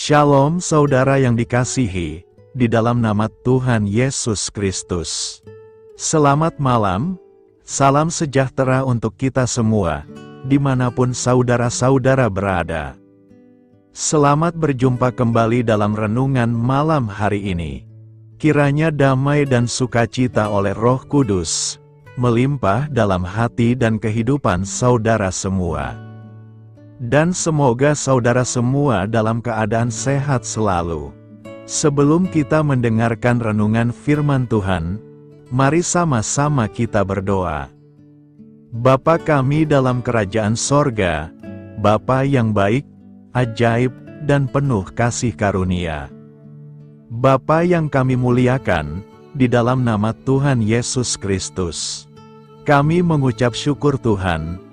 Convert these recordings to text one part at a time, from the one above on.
Shalom saudara yang dikasihi, di dalam nama Tuhan Yesus Kristus. Selamat malam, salam sejahtera untuk kita semua, dimanapun saudara-saudara berada. Selamat berjumpa kembali dalam renungan malam hari ini. Kiranya damai dan sukacita oleh Roh Kudus melimpah dalam hati dan kehidupan saudara semua. Dan semoga saudara semua dalam keadaan sehat selalu. Sebelum kita mendengarkan renungan firman Tuhan, mari sama-sama kita berdoa. Bapa kami dalam kerajaan sorga, Bapa yang baik, ajaib, dan penuh kasih karunia. Bapa yang kami muliakan, di dalam nama Tuhan Yesus Kristus. Kami mengucap syukur Tuhan,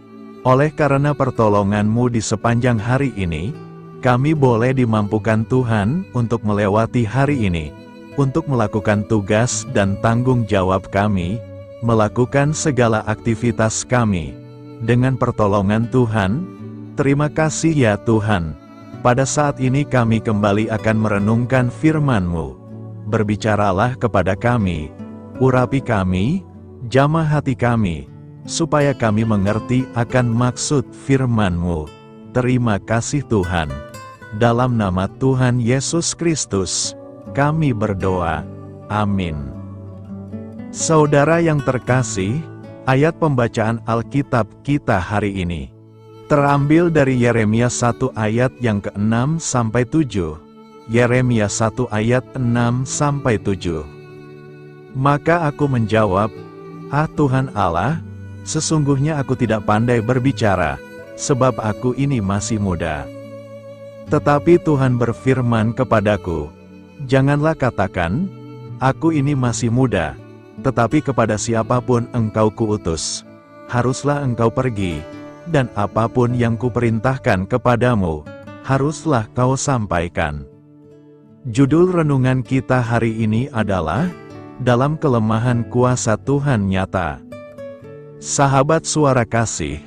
oleh karena pertolongan-Mu di sepanjang hari ini, kami boleh dimampukan Tuhan untuk melewati hari ini, untuk melakukan tugas dan tanggung jawab kami, melakukan segala aktivitas kami. Dengan pertolongan Tuhan, terima kasih ya Tuhan. Pada saat ini kami kembali akan merenungkan firman-Mu. Berbicaralah kepada kami, urapi kami, jamah hati kami, supaya kami mengerti akan maksud firman-Mu. Terima kasih Tuhan. Dalam nama Tuhan Yesus Kristus, kami berdoa. Amin. Saudara yang terkasih, ayat pembacaan Alkitab kita hari ini terambil dari Yeremia 1 ayat yang ke-6 sampai 7. Yeremia 1 ayat 6 sampai 7. Maka aku menjawab, "Ah Tuhan Allah, sesungguhnya aku tidak pandai berbicara, sebab aku ini masih muda." Tetapi Tuhan berfirman kepadaku, "Janganlah katakan, aku ini masih muda, tetapi kepada siapapun engkau kuutus, haruslah engkau pergi, dan apapun yang kuperintahkan kepadamu, haruslah kau sampaikan." Judul renungan kita hari ini adalah, Dalam Kelemahan Kuasa Tuhan Nyata. Sahabat suara kasih,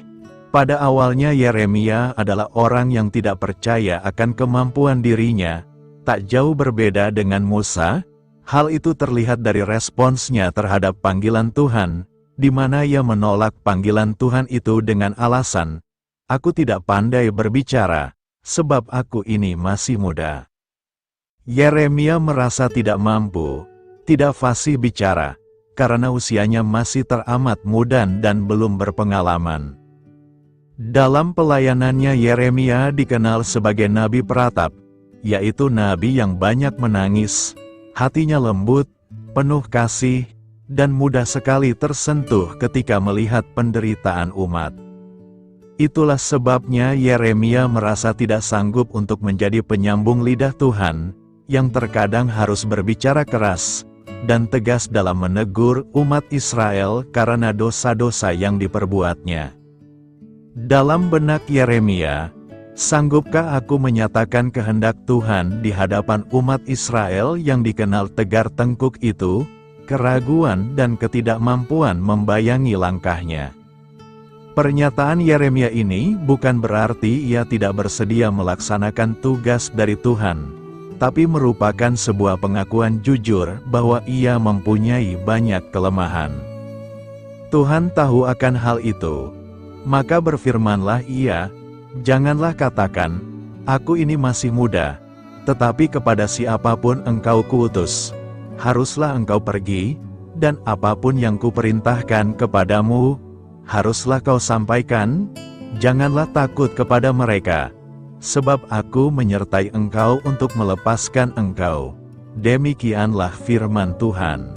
pada awalnya Yeremia adalah orang yang tidak percaya akan kemampuan dirinya, tak jauh berbeda dengan Musa. Hal itu terlihat dari responsnya terhadap panggilan Tuhan, di mana ia menolak panggilan Tuhan itu dengan alasan, "Aku tidak pandai berbicara, sebab aku ini masih muda." Yeremia merasa tidak mampu, tidak fasih bicara, karena usianya masih teramat muda dan belum berpengalaman. Dalam pelayanannya Yeremia dikenal sebagai nabi peratap, yaitu nabi yang banyak menangis, hatinya lembut, penuh kasih, dan mudah sekali tersentuh ketika melihat penderitaan umat. Itulah sebabnya Yeremia merasa tidak sanggup untuk menjadi penyambung lidah Tuhan, yang terkadang harus berbicara keras dan tegas dalam menegur umat Israel karena dosa-dosa yang diperbuatnya. Dalam benak Yeremia, sanggupkah aku menyatakan kehendak Tuhan di hadapan umat Israel yang dikenal tegar tengkuk itu? Keraguan dan ketidakmampuan membayangi langkahnya. Pernyataan Yeremia ini bukan berarti ia tidak bersedia melaksanakan tugas dari Tuhan, tapi merupakan sebuah pengakuan jujur bahwa ia mempunyai banyak kelemahan. Tuhan tahu akan hal itu, maka berfirmanlah ia, "Janganlah katakan, aku ini masih muda, tetapi kepada siapapun engkau kuutus, haruslah engkau pergi, dan apapun yang kuperintahkan kepadamu, haruslah kau sampaikan. Janganlah takut kepada mereka, sebab aku menyertai engkau untuk melepaskan engkau." Demikianlah firman Tuhan.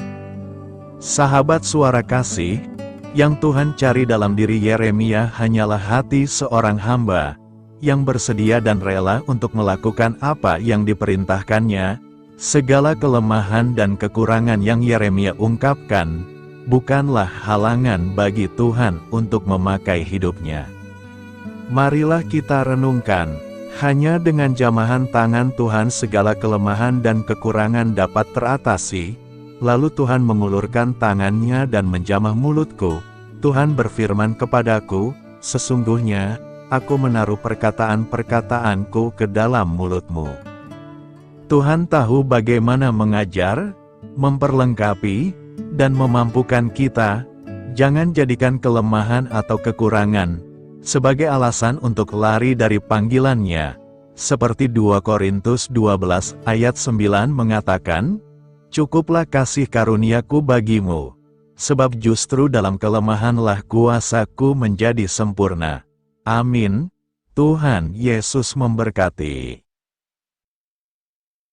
Sahabat suara kasih, yang Tuhan cari dalam diri Yeremia hanyalah hati seorang hamba, yang bersedia dan rela untuk melakukan apa yang diperintahkannya. Segala kelemahan dan kekurangan yang Yeremia ungkapkan, bukanlah halangan bagi Tuhan untuk memakai hidupnya. Marilah kita renungkan, hanya dengan jamahan tangan Tuhan segala kelemahan dan kekurangan dapat teratasi. Lalu Tuhan mengulurkan tangannya dan menjamah mulutku. Tuhan berfirman kepadaku, "Sesungguhnya, aku menaruh perkataan-perkataanku ke dalam mulutmu." Tuhan tahu bagaimana mengajar, memperlengkapi, dan memampukan kita. Jangan jadikan kelemahan atau kekurangan sebagai alasan untuk lari dari panggilan-Nya. Seperti 2 Korintus 12 ayat 9 mengatakan, "Cukuplah kasih karuniaku bagimu, sebab justru dalam kelemahanlah kuasaku menjadi sempurna." Amin. Tuhan Yesus memberkati.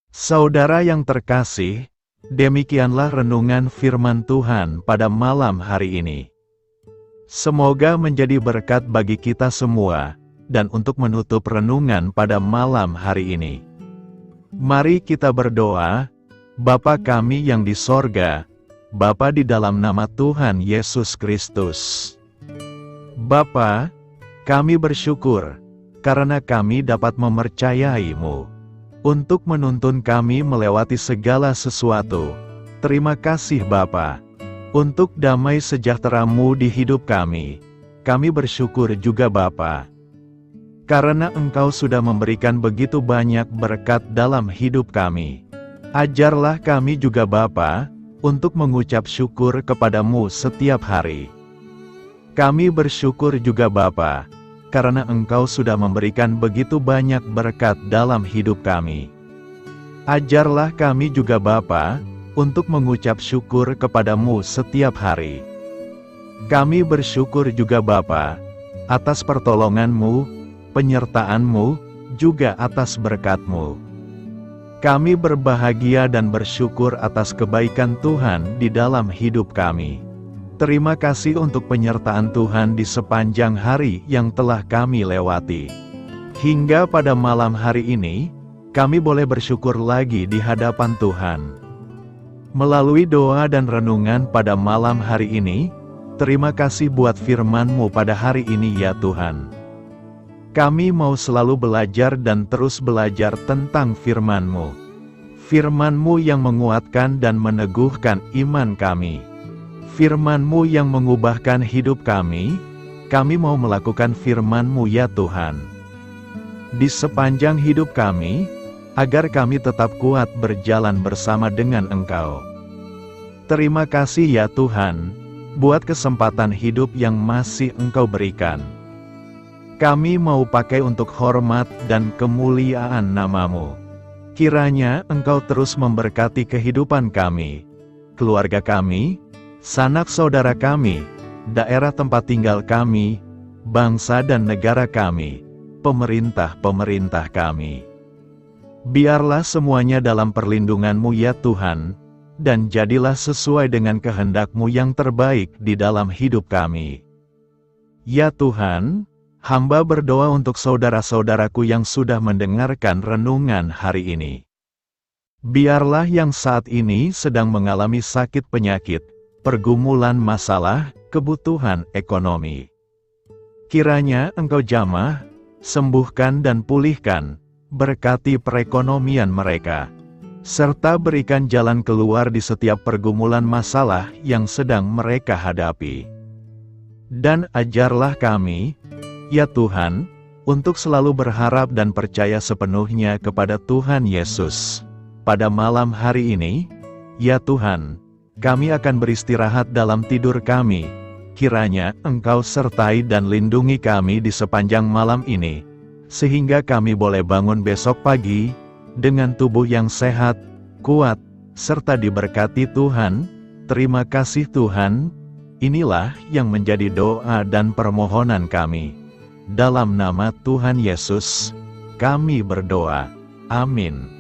Saudara yang terkasih, demikianlah renungan firman Tuhan pada malam hari ini. Semoga menjadi berkat bagi kita semua, dan untuk menutup renungan pada malam hari ini, mari kita berdoa. Bapa kami yang di sorga, Bapa di dalam nama Tuhan Yesus Kristus. Bapa, kami bersyukur, karena kami dapat mempercayai-Mu untuk menuntun kami melewati segala sesuatu. Terima kasih Bapa, untuk damai sejahtera-Mu di hidup kami. Kami bersyukur juga Bapa, karena Engkau sudah memberikan begitu banyak berkat dalam hidup kami. Ajarlah kami juga Bapa, untuk mengucap syukur kepada-Mu setiap hari. Kami bersyukur juga Bapa, karena Engkau sudah memberikan begitu banyak berkat dalam hidup kami. Ajarlah kami juga Bapa, untuk mengucap syukur kepada-Mu setiap hari. Kami bersyukur juga Bapa, atas pertolongan-Mu, penyertaan-Mu, juga atas berkat-Mu. Kami berbahagia dan bersyukur atas kebaikan Tuhan di dalam hidup kami. Terima kasih untuk penyertaan Tuhan di sepanjang hari yang telah kami lewati. Hingga pada malam hari ini, kami boleh bersyukur lagi di hadapan Tuhan. Melalui doa dan renungan pada malam hari ini, terima kasih buat firman-Mu pada hari ini ya Tuhan. Kami mau selalu belajar dan terus belajar tentang firman-Mu. Firman-Mu yang menguatkan dan meneguhkan iman kami. Firman-Mu yang mengubahkan hidup kami mau melakukan firman-Mu ya Tuhan. Di sepanjang hidup kami, agar kami tetap kuat berjalan bersama dengan Engkau. Terima kasih ya Tuhan, buat kesempatan hidup yang masih Engkau berikan. Kami mau pakai untuk hormat dan kemuliaan nama-Mu. Kiranya Engkau terus memberkati kehidupan kami, keluarga kami, sanak saudara kami, daerah tempat tinggal kami, bangsa dan negara kami, pemerintah-pemerintah kami. Biarlah semuanya dalam perlindungan-Mu ya Tuhan, dan jadilah sesuai dengan kehendak-Mu yang terbaik di dalam hidup kami. Ya Tuhan, hamba berdoa untuk saudara-saudaraku yang sudah mendengarkan renungan hari ini. Biarlah yang saat ini sedang mengalami sakit penyakit, pergumulan masalah, kebutuhan ekonomi. Kiranya Engkau jamah, sembuhkan dan pulihkan, berkati perekonomian mereka, serta berikan jalan keluar di setiap pergumulan masalah yang sedang mereka hadapi. Dan ajarlah kami, ya Tuhan, untuk selalu berharap dan percaya sepenuhnya kepada Tuhan Yesus. Pada malam hari ini, ya Tuhan, kami akan beristirahat dalam tidur kami. Kiranya Engkau sertai dan lindungi kami di sepanjang malam ini, sehingga kami boleh bangun besok pagi, dengan tubuh yang sehat, kuat, serta diberkati Tuhan. Terima kasih Tuhan. Inilah yang menjadi doa dan permohonan kami. Dalam nama Tuhan Yesus, kami berdoa. Amin.